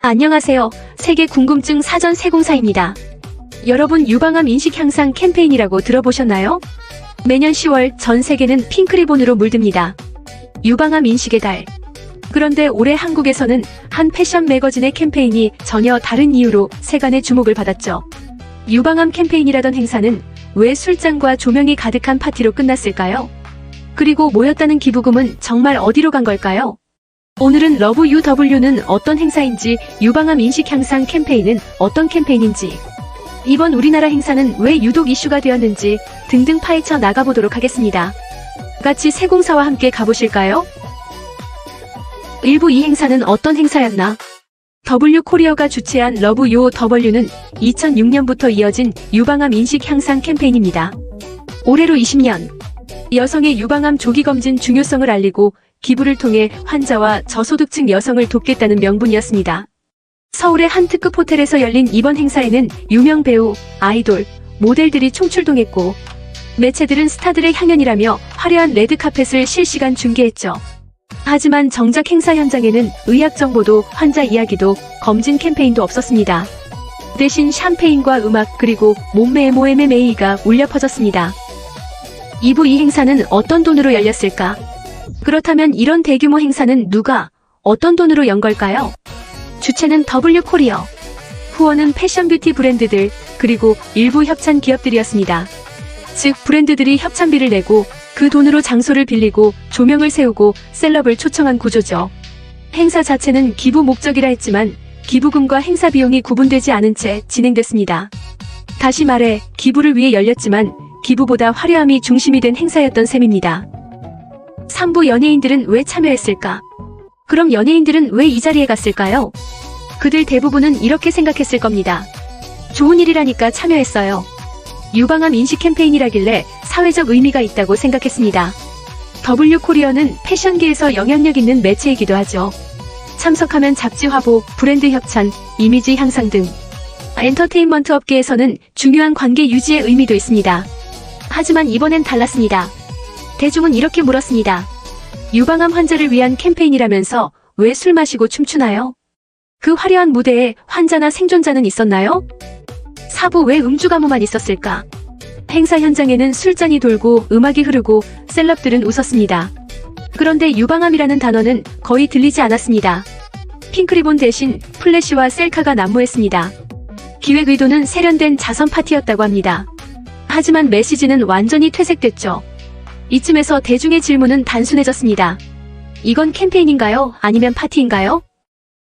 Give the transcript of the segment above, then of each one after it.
안녕하세요. 세계 궁금증 사전 세공사입니다. 여러분 유방암 인식 향상 캠페인이라고 들어보셨나요? 매년 10월 전 세계는 핑크리본으로 물듭니다. 유방암 인식의 달. 그런데 올해 한국에서는 한 패션 매거진의 캠페인이 전혀 다른 이유로 세간의 주목을 받았죠. 유방암 캠페인이라던 행사는 왜 술잔과 조명이 가득한 파티로 끝났을까요? 그리고 모였다는 기부금은 정말 어디로 간 걸까요? 오늘은 러브 UW는 어떤 행사인지, 유방암 인식 향상 캠페인은 어떤 캠페인인지, 이번 우리나라 행사는 왜 유독 이슈가 되었는지 등등 파헤쳐 나가보도록 하겠습니다. 같이 세공사와 함께 가보실까요? 1부 이 행사는 어떤 행사였나? W코리어가 주최한 러브 UW는 2006년부터 이어진 유방암 인식 향상 캠페인입니다. 올해로 20년. 여성의 유방암 조기검진 중요성을 알리고 기부를 통해 환자와 저소득층 여성을 돕겠다는 명분이었습니다. 서울의 한 특급 호텔에서 열린 이번 행사에는 유명 배우, 아이돌, 모델들이 총출동했고 매체들은 스타들의 향연이라며 화려한 레드카펫을 실시간 중계했죠. 하지만 정작 행사 현장에는 의학 정보도 환자 이야기도 검진 캠페인도 없었습니다. 대신 샴페인과 음악 그리고 몸매의 MMA가 울려 퍼졌습니다. 2부 이 행사는 어떤 돈으로 열렸을까? 그렇다면 이런 대규모 행사는 누가, 어떤 돈으로 연 걸까요? 주체는 W코리어. 후원은 패션 뷰티 브랜드들, 그리고 일부 협찬 기업들이었습니다. 즉 브랜드들이 협찬비를 내고 그 돈으로 장소를 빌리고 조명을 세우고 셀럽을 초청한 구조죠. 행사 자체는 기부 목적이라 했지만 기부금과 행사 비용이 구분되지 않은 채 진행됐습니다. 다시 말해 기부를 위해 열렸지만 기부보다 화려함이 중심이 된 행사였던 셈입니다. 3부 연예인들은 왜 참여했을까? 그럼 연예인들은 왜 이 자리에 갔을까요? 그들 대부분은 이렇게 생각했을 겁니다. 좋은 일이라니까 참여했어요. 유방암 인식 캠페인이라길래 사회적 의미가 있다고 생각했습니다. W코리어는 패션계에서 영향력 있는 매체이기도 하죠. 참석하면 잡지 화보, 브랜드 협찬, 이미지 향상 등 엔터테인먼트 업계에서는 중요한 관계 유지의 의미도 있습니다. 하지만 이번엔 달랐습니다. 대중은 이렇게 물었습니다. 유방암 환자를 위한 캠페인이라면서 왜 술 마시고 춤추나요? 그 화려한 무대에 환자나 생존자는 있었나요? 4부 왜 음주 가무만 있었을까? 행사 현장에는 술잔이 돌고 음악이 흐르고 셀럽들은 웃었습니다. 그런데 유방암이라는 단어는 거의 들리지 않았습니다. 핑크리본 대신 플래시와 셀카가 난무했습니다. 기획 의도는 세련된 자선 파티였다고 합니다. 하지만 메시지는 완전히 퇴색됐죠. 이쯤에서 대중의 질문은 단순해졌습니다. 이건 캠페인인가요? 아니면 파티인가요?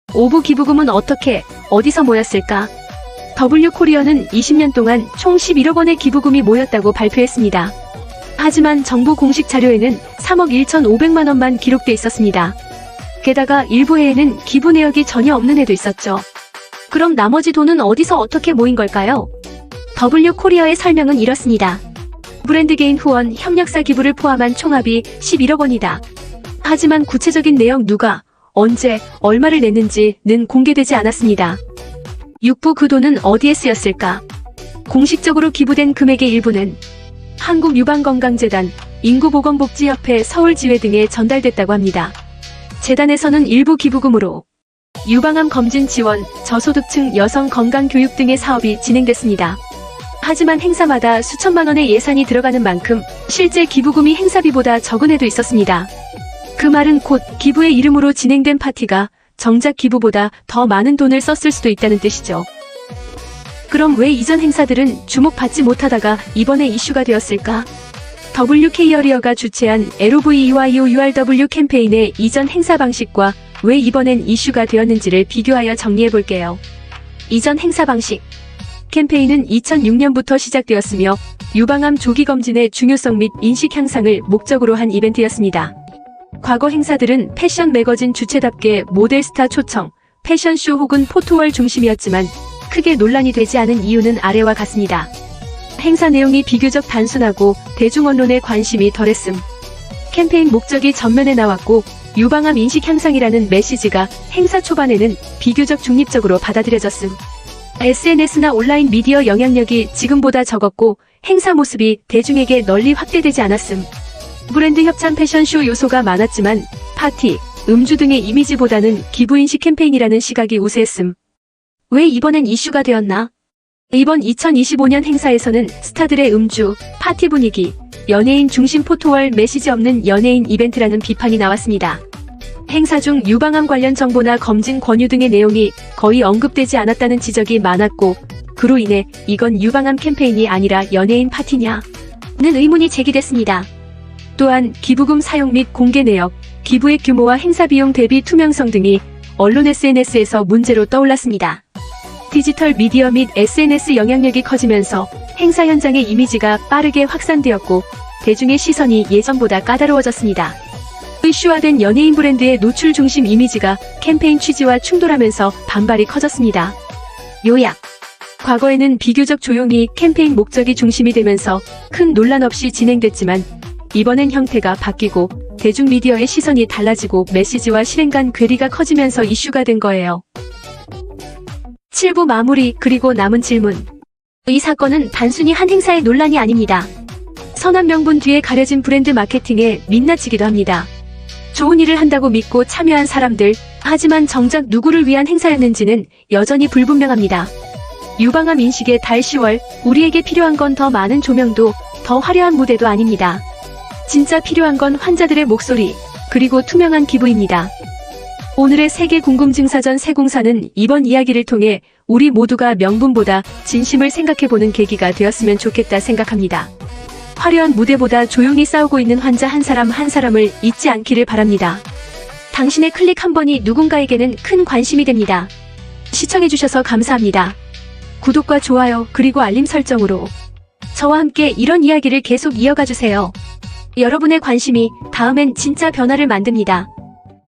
5부 기부금은 어떻게, 어디서 모였을까? W코리어는 20년 동안 총 11억 원의 기부금이 모였다고 발표했습니다. 하지만 정부 공식 자료에는 3억 1,500만 원만 기록돼 있었습니다. 게다가 일부 해에는 기부 내역이 전혀 없는 해도 있었죠. 그럼 나머지 돈은 어디서 어떻게 모인 걸까요? W코리어의 설명은 이렇습니다. 브랜드 개인 후원, 협력사 기부를 포함한 총합이 11억 원이다. 하지만 구체적인 내용 누가, 언제, 얼마를 냈는지는 공개되지 않았습니다. 6부 그 돈은 어디에 쓰였을까? 공식적으로 기부된 금액의 일부는 한국유방건강재단, 인구보건복지협회 서울지회 등에 전달됐다고 합니다. 재단에서는 일부 기부금으로 유방암 검진 지원, 저소득층 여성 건강교육 등의 사업이 진행됐습니다. 하지만 행사마다 수천만 원의 예산이 들어가는 만큼 실제 기부금이 행사비보다 적은 해도 있었습니다. 그 말은 곧 기부의 이름으로 진행된 파티가 정작 기부보다 더 많은 돈을 썼을 수도 있다는 뜻이죠. 그럼 왜 이전 행사들은 주목받지 못하다가 이번에 이슈가 되었을까? W코리어가 주최한 LOVEYOURW 캠페인의 이전 행사 방식과 왜 이번엔 이슈가 되었는지를 비교하여 정리해볼게요. 이전 행사 방식. 캠페인은 2006년부터 시작되었으며 유방암 조기검진의 중요성 및 인식 향상을 목적으로 한 이벤트였습니다. 과거 행사들은 패션 매거진 주최답게 모델 스타 초청, 패션쇼 혹은 포토월 중심이었지만 크게 논란이 되지 않은 이유는 아래와 같습니다. 행사 내용이 비교적 단순하고 대중 언론의 관심이 덜했음. 캠페인 목적이 전면에 나왔고 유방암 인식 향상이라는 메시지가 행사 초반에는 비교적 중립적으로 받아들여졌음. SNS나 온라인 미디어 영향력이 지금보다 적었고 행사 모습이 대중에게 널리 확대되지 않았음. 브랜드 협찬 패션쇼 요소가 많았지만 파티, 음주 등의 이미지보다는 기부인식 캠페인이라는 시각이 우세했음. 왜 이번엔 이슈가 되었나? 이번 2025년 행사에서는 스타들의 음주, 파티 분위기, 연예인 중심 포토월 메시지 없는 연예인 이벤트라는 비판이 나왔습니다. 행사 중 유방암 관련 정보나 검진 권유 등의 내용이 거의 언급되지 않았다는 지적이 많았고, 그로 인해 이건 유방암 캠페인이 아니라 연예인 파티냐? 는 의문이 제기됐습니다. 또한 기부금 사용 및 공개 내역, 기부액 규모와 행사 비용 대비 투명성 등이 언론 SNS에서 문제로 떠올랐습니다. 디지털 미디어 및 SNS 영향력이 커지면서 행사 현장의 이미지가 빠르게 확산되었고 대중의 시선이 예전보다 까다로워졌습니다. 이슈화된 연예인 브랜드의 노출 중심 이미지가 캠페인 취지와 충돌하면서 반발이 커졌습니다. 요약. 과거에는 비교적 조용히 캠페인 목적이 중심이 되면서 큰 논란 없이 진행됐지만 이번엔 형태가 바뀌고 대중미디어의 시선이 달라지고 메시지와 실행 간 괴리가 커지면서 이슈가 된 거예요. 7부 마무리 그리고 남은 질문. 이 사건은 단순히 한 행사의 논란이 아닙니다. 선한 명분 뒤에 가려진 브랜드 마케팅에 민낯이기도 합니다. 좋은 일을 한다고 믿고 참여한 사람들, 하지만 정작 누구를 위한 행사였는지는 여전히 불분명합니다. 유방암 인식의 달 10월, 우리에게 필요한 건 더 많은 조명도, 더 화려한 무대도 아닙니다. 진짜 필요한 건 환자들의 목소리, 그리고 투명한 기부입니다. 오늘의 세계 궁금증사전 세공사는 이번 이야기를 통해 우리 모두가 명분보다 진심을 생각해보는 계기가 되었으면 좋겠다 생각합니다. 화려한 무대보다 조용히 싸우고 있는 환자 한 사람 한 사람을 잊지 않기를 바랍니다. 당신의 클릭 한 번이 누군가에게는 큰 관심이 됩니다. 시청해주셔서 감사합니다. 구독과 좋아요 그리고 알림 설정으로 저와 함께 이런 이야기를 계속 이어가주세요. 여러분의 관심이 다음엔 진짜 변화를 만듭니다.